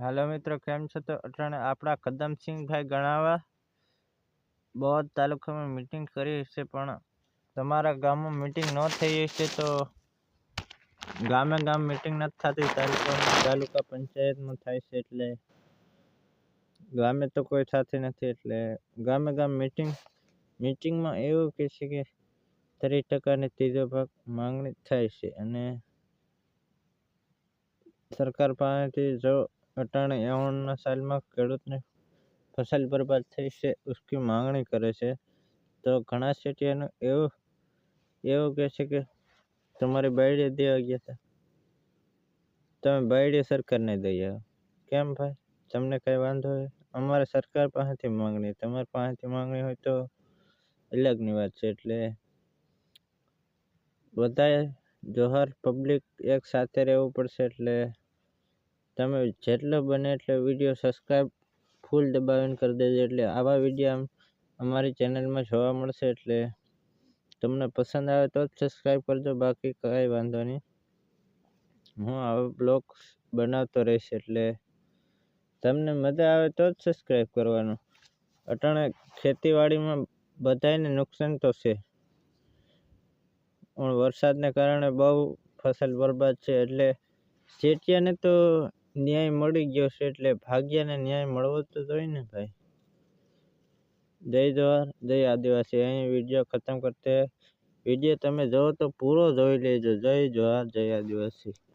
Hello मित्रों, केम छो? तो अटाणे आपड़ा कदमसिंह भाई गणावा बहुत तालुका में मीटिंग करी हशे, पण तमारा गाम में मीटिंग न थई हशे तो गामे गाम मीटिंग नथी थती। तालुका पंचायत में थाय छे एटले गामे तो कोई थती नथी, एटले गामे गाम मीटिंग में एवुं कहे छे के 30% ने तीजो भाग मांगणी थाय छे अने सरकार पासेथी जो अटाणे 51 साल में खेडूत ने फसल बर्बाद थई छे उसकी मांगणी करे छे। तो घणा सेठिया एवुं कहे छे के तमारी बायडी देवा गया था, तमे बायडी सरकार ने दई आओ। केम भाई, तमने कई वांधो है? अमारे सरकार पासेथी मांगणी, तमारी पासेथी मांगणी होय तो अलगनी वात छे। एटले बधाए जोहर पब्लिक एक साथे रहेवुं पड़शे। एटले तमे जेटलो बने एटलो विडियो सब्सक्राइब फूल दबावीने कर देजो, एटले आवा विडियो अमारी चेनल में जोवा मळशे। एटले तमने पसंद आवे तो सब्सक्राइब करजो, बाकी कई वांधो नहीं। हूँ आवा ब्लॉग्स बनावतो रहीश, एटले तमने मजा आवे तो सब्सक्राइब करवानुं। अटाणे खेतीवाड़ी में बधाने नुकसान तो छे, वरसाद ने कारणे बहु फसल बर्बाद छे। एटले सेठिया ने तो न्याय मळी गयो छे, एटले भाग्या ने न्याय मळवो तो जोईए ने भाई। जय जोहार, जय आदिवासी। अहीं वीडियो खत्म करते। वीडियो तमे जोवो तो पूरो जोई लेजो। जय जोहार, जय आदिवासी।